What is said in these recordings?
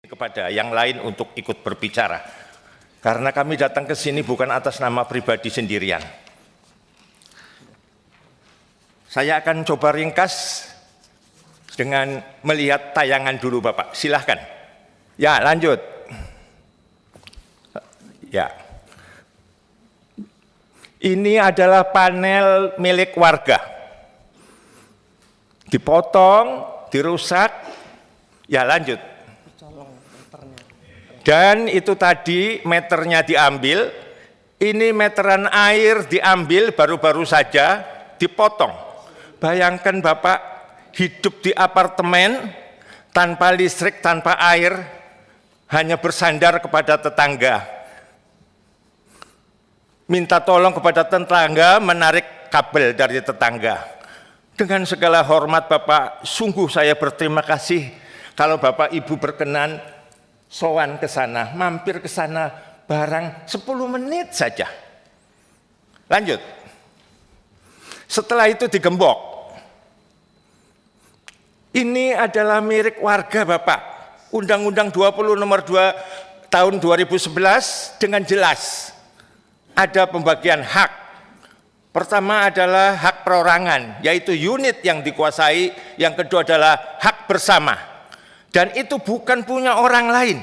kepada yang lain untuk ikut berbicara. Karena kami datang ke sini bukan atas nama pribadi sendirian. Saya akan coba ringkas dengan melihat tayangan dulu Bapak. Silahkan. Ya, lanjut. Ya. Ini adalah panel milik warga. Dipotong, dirusak. Ya, lanjut. Dan itu tadi meternya diambil, ini meteran air diambil baru-baru saja dipotong. Bayangkan Bapak hidup di apartemen tanpa listrik, tanpa air, hanya bersandar kepada tetangga. Minta tolong kepada tetangga menarik kabel dari tetangga. Dengan segala hormat Bapak, sungguh saya berterima kasih kalau Bapak Ibu berkenan sowan ke sana, mampir ke sana barang 10 menit saja. Lanjut. Setelah itu digembok. Ini adalah milik warga Bapak. Undang-Undang 20 nomor 2 tahun 2011 dengan jelas ada pembagian hak. Pertama adalah hak perorangan, yaitu unit yang dikuasai. Yang kedua adalah hak bersama. Dan itu bukan punya orang lain,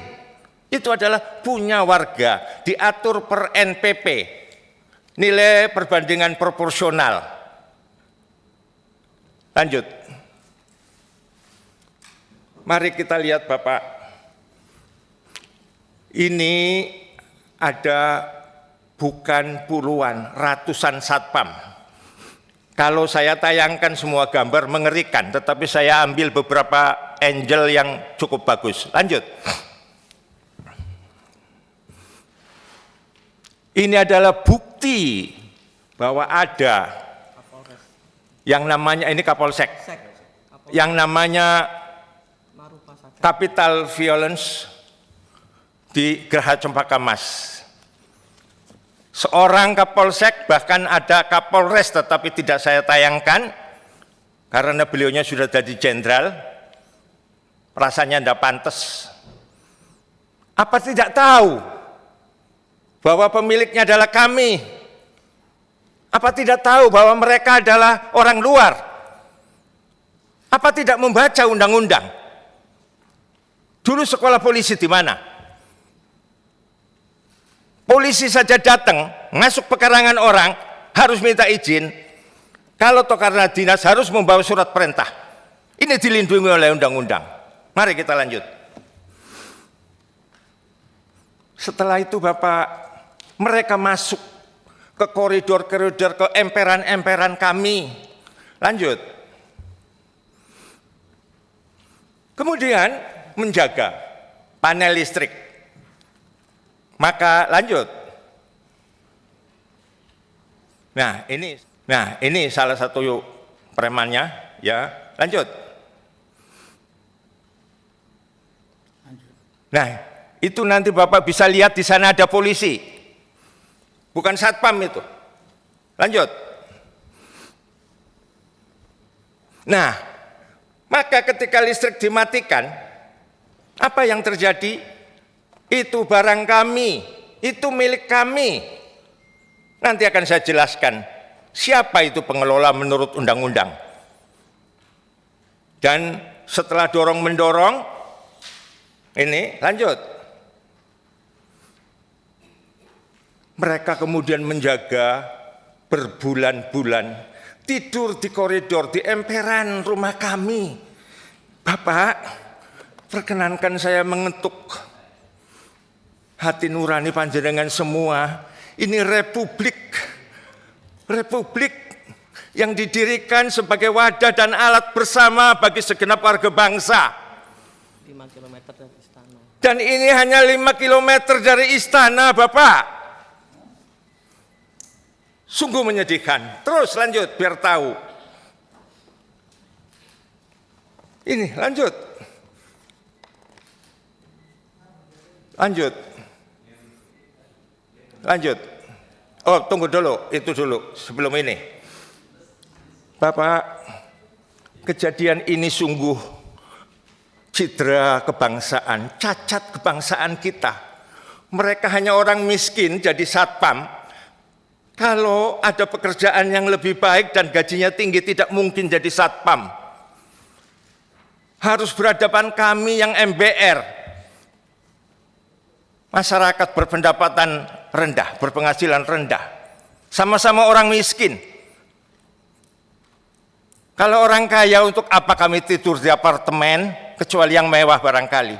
itu adalah punya warga, diatur per NPP, nilai perbandingan proporsional. Lanjut. Mari kita lihat Bapak, ini ada bukan puluhan, ratusan satpam. Kalau saya tayangkan semua gambar mengerikan, tetapi saya ambil beberapa angle yang cukup bagus. Lanjut. Ini adalah bukti bahwa ada yang namanya, ini Kapolsek, yang namanya capital violence di Geraha Cempaka Mas. Seorang Kapolsek, bahkan ada Kapolres, tetapi tidak saya tayangkan karena beliaunya sudah jadi jenderal, rasanya tidak pantas. Apa tidak tahu bahwa pemiliknya adalah kami? Apa tidak tahu bahwa mereka adalah orang luar? Apa tidak membaca undang-undang? Dulu sekolah polisi di mana? Polisi saja datang, masuk pekarangan orang, harus minta izin. Kalau toh karena dinas harus membawa surat perintah. Ini dilindungi oleh undang-undang. Mari kita lanjut. Setelah itu Bapak, mereka masuk ke koridor-koridor, ke emperan-emperan kami. Lanjut. Kemudian menjaga panel listrik. Maka lanjut. Nah ini salah satu premannya, ya. Lanjut. Nah, itu nanti Bapak bisa lihat di sana ada polisi. Bukan satpam itu. Lanjut. Nah, maka ketika listrik dimatikan, apa yang terjadi? Itu barang kami, itu milik kami. Nanti akan saya jelaskan siapa itu pengelola menurut undang-undang. Dan setelah dorong-mendorong, ini lanjut. Mereka kemudian menjaga berbulan-bulan, tidur di koridor, di emperan rumah kami. Bapak, perkenankan saya mengetuk hati nurani panjenengan semua. Ini republik yang didirikan sebagai wadah dan alat bersama bagi segenap warga bangsa. 5 km dari istana. Dan ini hanya 5 km dari istana Bapak. Sungguh menyedihkan. Terus lanjut biar tahu. Ini lanjut. Lanjut. Oh, tunggu dulu, itu dulu sebelum ini. Bapak, kejadian ini sungguh cedera kebangsaan, cacat kebangsaan kita. Mereka hanya orang miskin jadi satpam. Kalau ada pekerjaan yang lebih baik dan gajinya tinggi, tidak mungkin jadi satpam. Harus berhadapan kami yang MBR, masyarakat berpendapatan rendah, berpenghasilan rendah, sama-sama orang miskin. Kalau orang kaya, untuk apa kami tidur di apartemen, kecuali yang mewah barangkali.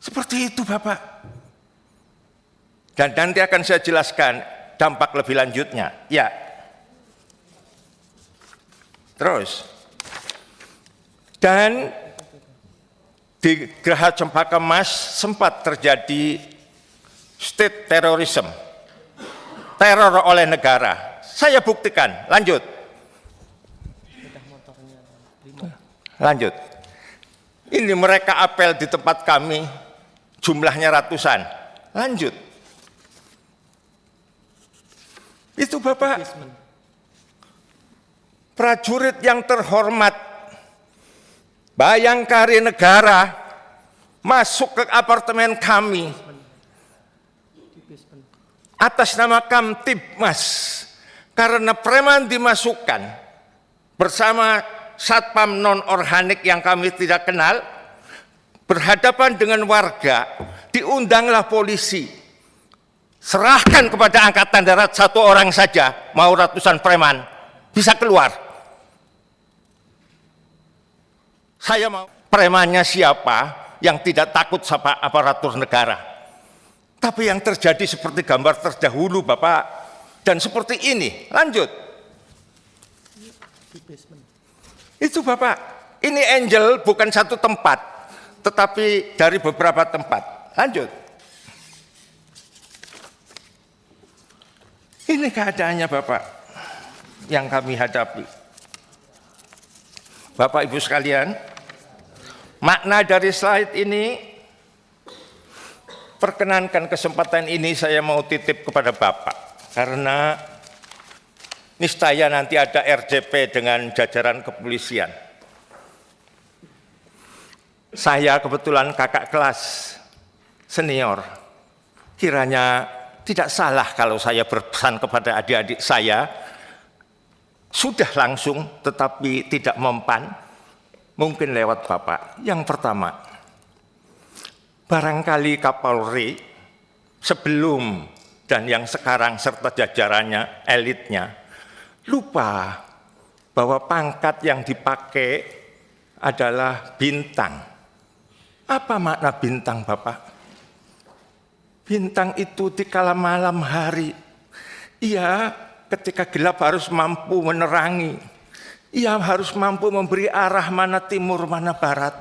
Seperti itu Bapak. Dan nanti akan saya jelaskan dampak lebih lanjutnya. Ya. Terus. Dan di Geraha Cempaka Mas sempat terjadi state terrorism. Teror oleh negara. Saya buktikan. Lanjut. Lanjut. Ini mereka apel di tempat kami, jumlahnya ratusan. Lanjut. Itu Bapak, prajurit yang terhormat, Bayangkari Negara, masuk ke apartemen kami atas nama Kamtibmas, karena preman dimasukkan bersama satpam non-organik yang kami tidak kenal, berhadapan dengan warga, diundanglah polisi. Serahkan kepada Angkatan Darat satu orang saja, mau ratusan preman, bisa keluar. Saya mau premannya siapa yang tidak takut sama aparatur negara. Tapi yang terjadi seperti gambar terdahulu Bapak, dan seperti ini, lanjut. Itu Bapak, ini angel bukan satu tempat, tetapi dari beberapa tempat. Lanjut. Ini keadaannya Bapak yang kami hadapi. Bapak Ibu sekalian, makna dari slide ini, perkenankan kesempatan ini saya mau titip kepada Bapak. Karena niscaya nanti ada RJP dengan jajaran kepolisian. Saya kebetulan kakak kelas senior. Kiranya tidak salah kalau saya berpesan kepada adik-adik saya, sudah langsung tetapi tidak mempan, mungkin lewat Bapak. Yang pertama, barangkali Kapolri sebelum dan yang sekarang serta jajarannya, elitnya, lupa bahwa pangkat yang dipakai adalah bintang. Apa makna bintang Bapak? Bintang itu di kala malam hari, ia ketika gelap harus mampu menerangi. Ia harus mampu memberi arah mana timur, mana barat.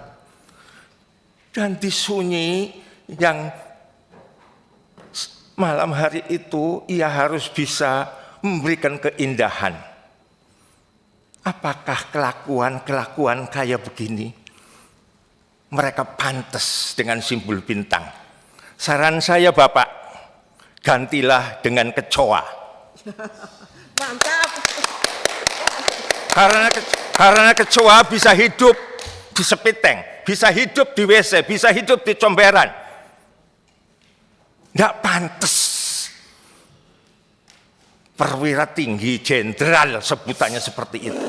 Dan di sunyi yang malam hari itu, ia harus bisa memberikan keindahan. Apakah kelakuan kayak begini mereka pantas dengan simbol bintang? Saran saya Bapak, gantilah dengan kecoa. Mantap. Karena kecoa bisa hidup di sepiteng, bisa hidup di WC, bisa hidup di comberan. Tidak pantas perwira tinggi jenderal sebutannya seperti itu.